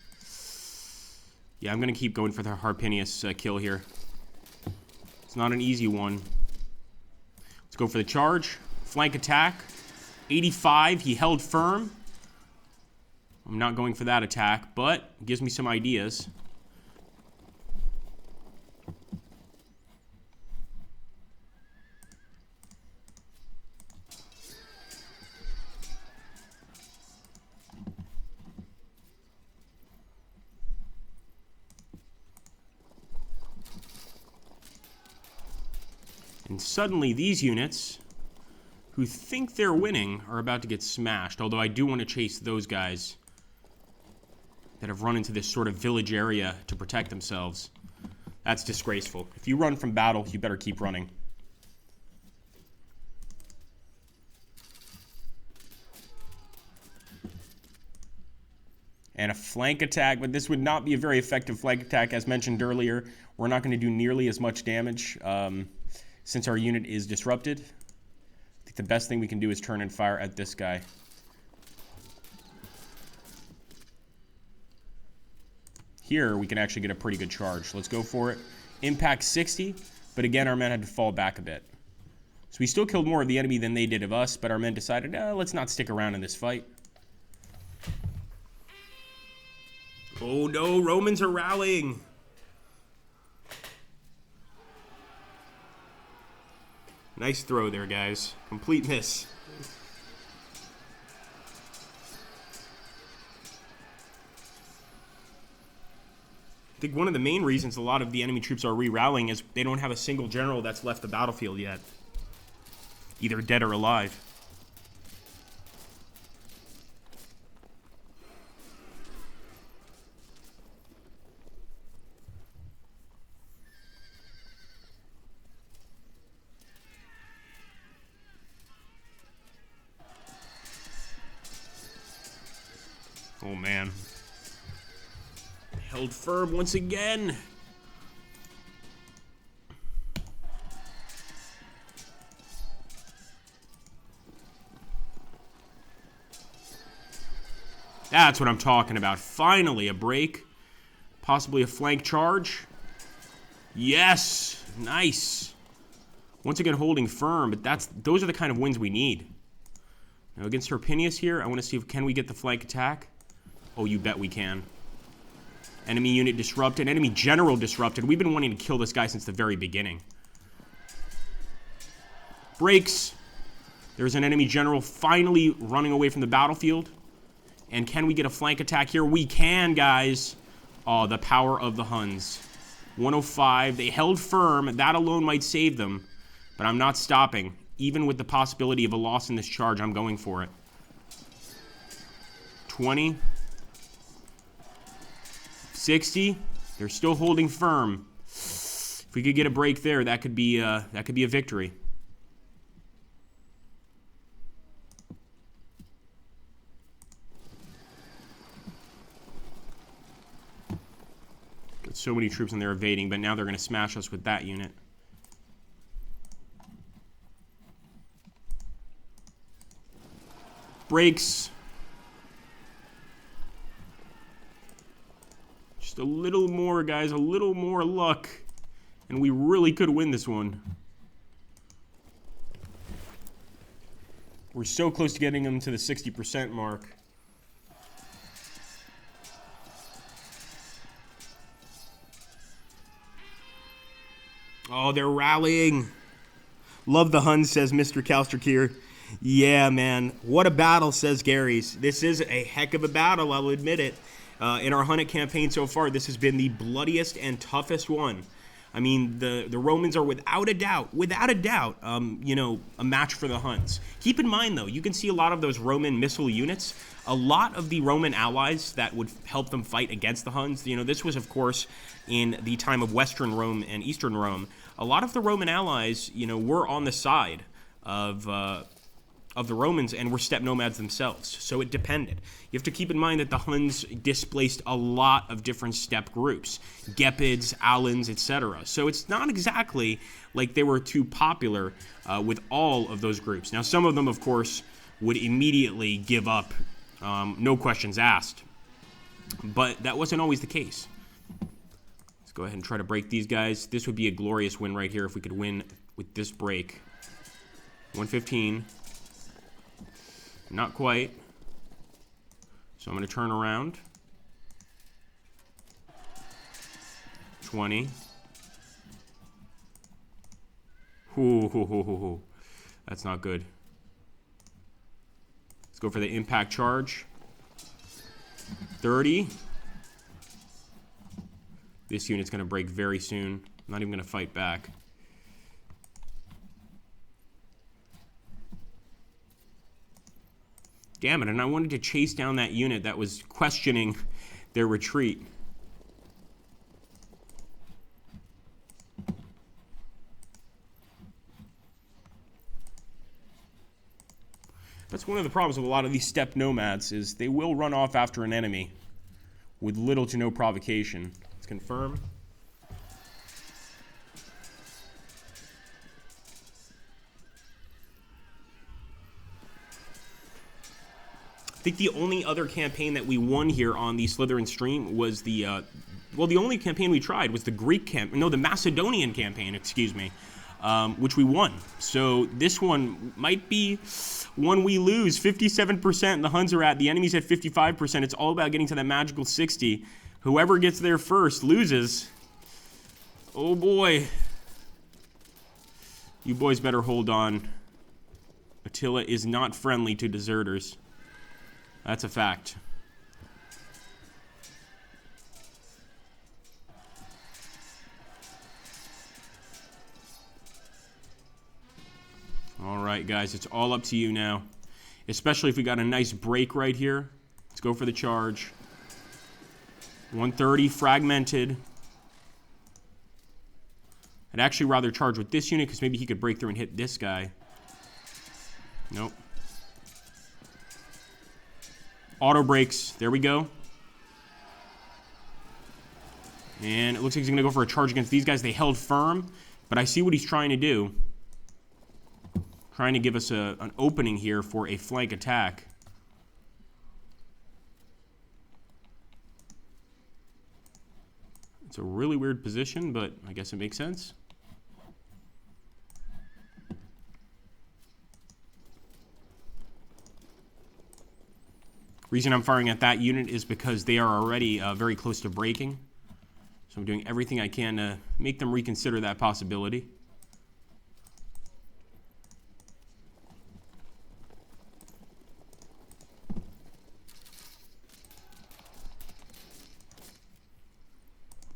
Yeah, I'm going to keep going for the Harpinius kill here. It's not an easy one. Let's go for the charge. Flank attack. 85. He held firm. I'm not going for that attack, but it gives me some ideas. And suddenly these units, who think they're winning, are about to get smashed. Although I do want to chase those guys that have run into this sort of village area to protect themselves. That's disgraceful. If you run from battle, you better keep running. And a flank attack, but this would not be a very effective flank attack. As mentioned earlier, we're not going to do nearly as much damage since our unit is disrupted. I think the best thing we can do is turn and fire at this guy. Here, we can actually get a pretty good charge. Let's go for it. Impact 60, but again, our men had to fall back a bit. So we still killed more of the enemy than they did of us, but our men decided, let's not stick around in this fight. Oh no, Romans are rallying. Nice throw there, guys. Complete miss. I think one of the main reasons a lot of the enemy troops are re-rallying is they don't have a single general that's left the battlefield yet. Either dead or alive. Oh, man. Held firm once again. That's what I'm talking about. Finally, a break. Possibly a flank charge. Yes! Nice. Once again, holding firm, but those are the kind of wins we need. Now, against Harpinius here, I want to see if can we get the flank attack. Oh, you bet we can. Enemy unit disrupted. Enemy general disrupted. We've been wanting to kill this guy since the very beginning. Breaks. There's an enemy general finally running away from the battlefield. And can we get a flank attack here? We can, guys. Oh, the power of the Huns. 105. They held firm. That alone might save them. But I'm not stopping. Even with the possibility of a loss in this charge, I'm going for it. 20. 60. They're still holding firm. If we could get a break there, that could be a victory. Got so many troops in there evading, but now they're going to smash us with that unit. Breaks. Just a little more, guys. A little more luck. And we really could win this one. We're so close to getting them to the 60% mark. Oh, they're rallying. Love the Huns, says Mr. Kalsterkier. Yeah, man. What a battle, says Gary's. This is a heck of a battle, I'll admit it. In our Hunnic campaign so far, this has been the bloodiest and toughest one. I mean, the Romans are without a doubt, a match for the Huns. Keep in mind, though, you can see a lot of those Roman missile units. A lot of the Roman allies that would help them fight against the Huns. This was, of course, in the time of Western Rome and Eastern Rome. A lot of the Roman allies, were on the side of the Romans and were steppe nomads themselves. So it depended. You have to keep in mind that the Huns displaced a lot of different steppe groups, Gepids, Alans, etc. So it's not exactly like they were too popular with all of those groups. Now, some of them, of course, would immediately give up, no questions asked. But that wasn't always the case. Let's go ahead and try to break these guys. This would be a glorious win right here if we could win with this break. 115. Not quite. So I'm going to turn around. 20. Ooh. That's not good. Let's go for the impact charge. 30. This unit's going to break very soon. I'm not even going to fight back. Damn it, and I wanted to chase down that unit that was questioning their retreat. That's one of the problems with a lot of these steppe nomads, is they will run off after an enemy with little to no provocation. Let's confirm. I think the only other campaign that we won here on the Slytherin stream was the only campaign we tried was the Macedonian campaign, which we won. So this one might be one we lose. 57% the Huns are at, the enemy's at 55%. It's all about getting to that magical 60. Whoever gets there first loses. Oh boy. You boys better hold on. Attila is not friendly to deserters. That's a fact. All right, guys, it's all up to you now. Especially if we got a nice break right here. Let's go for the charge. 130 fragmented. I'd actually rather charge with this unit because maybe he could break through and hit this guy. Nope. Auto brakes. There we go. And it looks like he's going to go for a charge against these guys. They held firm, but I see what he's trying to do. Trying to give us an opening here for a flank attack. It's a really weird position, but I guess it makes sense. Reason I'm firing at that unit is because they are already very close to breaking. So I'm doing everything I can to make them reconsider that possibility.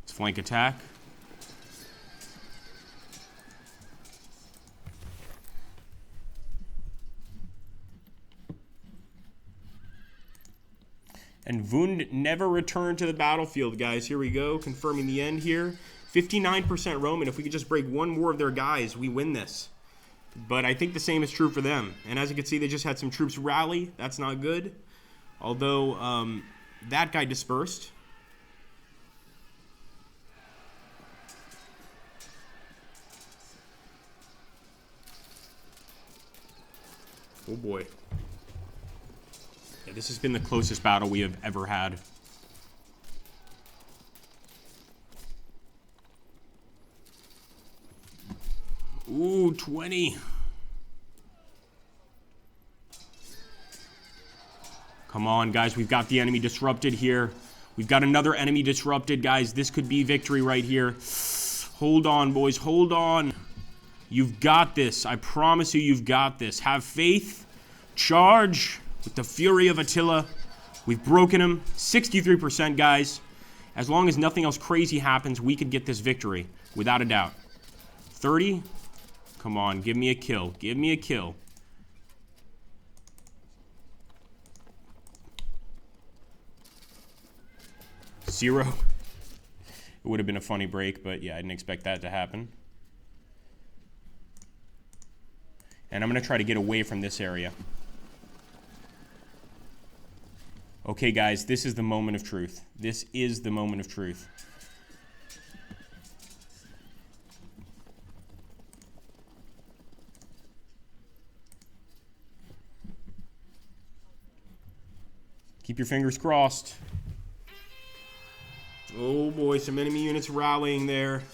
Let's flank attack. And Wund never returned to the battlefield, guys. Here we go, confirming the end here. 59% Roman. If we could just break one more of their guys, we win this. But I think the same is true for them. And as you can see, they just had some troops rally. That's not good. Although that guy dispersed. Oh boy. Yeah, this has been the closest battle we have ever had. Ooh, 20. Come on, guys. We've got the enemy disrupted here. We've got another enemy disrupted, guys. This could be victory right here. Hold on, boys. Hold on. You've got this. I promise you, you've got this. Have faith. Charge with the fury of Attila. We've broken him. 63%, guys. As long as nothing else crazy happens, we could get this victory, without a doubt. 30. Come on, give me a kill. Give me a kill. Zero. It would have been a funny break, but yeah, I didn't expect that to happen. And I'm going to try to get away from this area. Okay, guys, this is the moment of truth. This is the moment of truth. Keep your fingers crossed. Oh boy, some enemy units rallying there.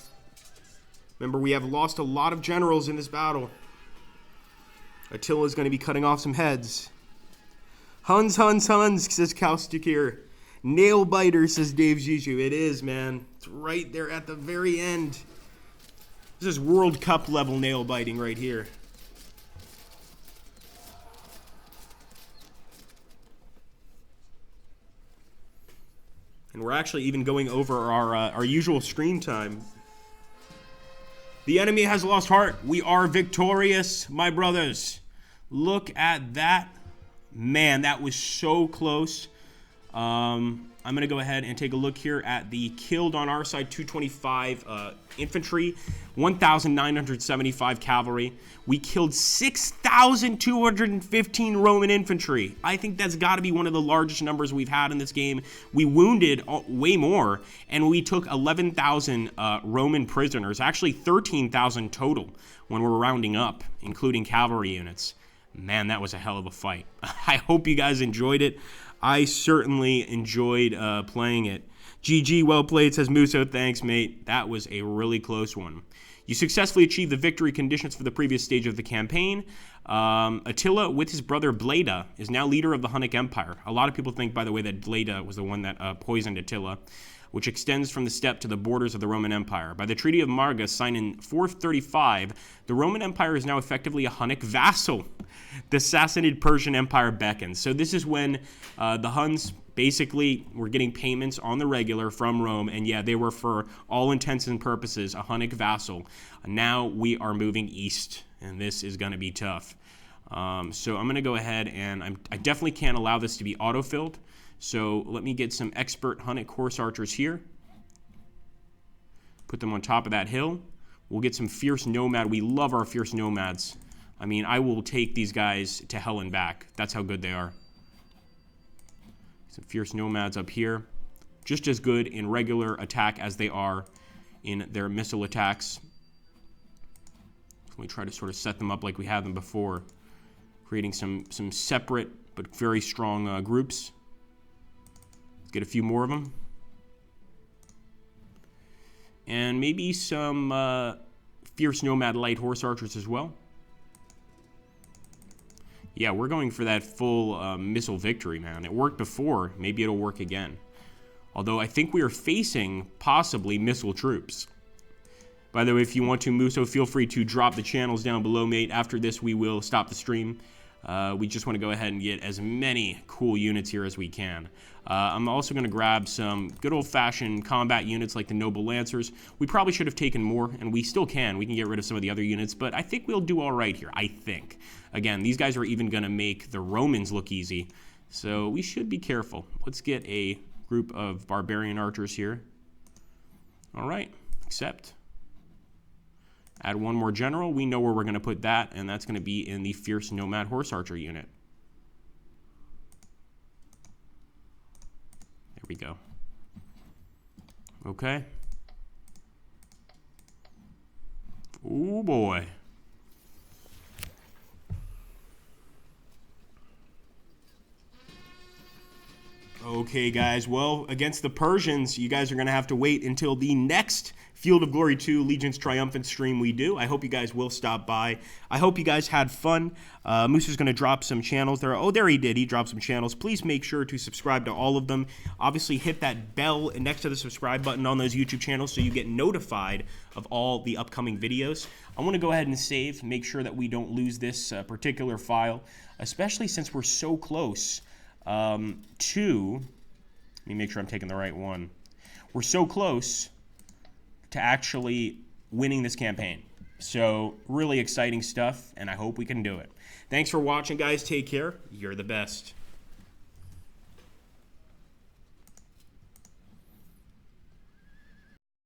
Remember, we have lost a lot of generals in this battle. Attila's going to be cutting off some heads. Huns, Huns, Huns, says Caustic here. Nail biter, says Dave Zizou. It is, man. It's right there at the very end. This is World Cup level nail biting right here. And we're actually even going over our usual screen time. The enemy has lost heart. We are victorious, my brothers. Look at that. Man, that was so close. I'm going to go ahead and take a look here at the killed on our side, 225 infantry, 1,975 cavalry. We killed 6,215 Roman infantry. I think that's got to be one of the largest numbers we've had in this game. We wounded way more, and we took 11,000 Roman prisoners, actually 13,000 total when we're rounding up, including cavalry units. Man, that was a hell of a fight. I hope you guys enjoyed it. I certainly enjoyed playing it. GG, well played, says Muso. Thanks, mate. That was a really close one. You successfully achieved the victory conditions for the previous stage of the campaign. Attila, with his brother Bleda, is now leader of the Hunnic Empire. A lot of people think, by the way, that Bleda was the one that poisoned Attila, which extends from the steppe to the borders of the Roman Empire. By the Treaty of Marga, signed in 435, the Roman Empire is now effectively a Hunnic vassal. The Sassanid Persian Empire beckons. So this is when the Huns basically were getting payments on the regular from Rome, and yeah, they were, for all intents and purposes, a Hunnic vassal. Now we are moving east, and this is going to be tough. So I'm going to go ahead, and I definitely can't allow this to be autofilled. So let me get some expert Hunnic horse archers here. Put them on top of that hill. We'll get some fierce nomad. We love our fierce nomads. I mean, I will take these guys to hell and back. That's how good they are. Some fierce nomads up here. Just as good in regular attack as they are in their missile attacks. We try to sort of set them up like we had them before. Creating some separate but very strong groups. Get a few more of them. And maybe some fierce nomad light horse archers as well. Yeah, we're going for that full missile victory, man. It worked before. Maybe it'll work again. Although I think we are facing possibly missile troops. By the way, if you want to, Muso, feel free to drop the channels down below, mate. After this, we will stop the stream. We just want to go ahead and get as many cool units here as we can. I'm also going to grab some good old-fashioned combat units like the Noble Lancers. We probably should have taken more, and we still can. We can get rid of some of the other units, but I think we'll do all right here, I think. Again, these guys are even going to make the Romans look easy, so we should be careful. Let's get a group of barbarian archers here. All right, accept. Add one more general. We know where we're going to put that, and that's going to be in the fierce nomad horse archer unit. There we go. Okay. Oh boy. Okay, guys. Well, against the Persians, you guys are going to have to wait until the next Field of Glory 2 Legion's Triumphant stream we do. I hope you guys will stop by. I hope you guys had fun. Moose is going to drop some channels there. Oh, there he did. He dropped some channels. Please make sure to subscribe to all of them. Obviously, hit that bell next to the subscribe button on those YouTube channels so you get notified of all the upcoming videos. I want to go ahead and save, make sure that we don't lose this particular file, especially since we're so close to, let me make sure I'm taking the right one. We're so close to actually winning this campaign. So really exciting stuff, and I hope we can do it. Thanks for watching, guys. Take care. You're the best.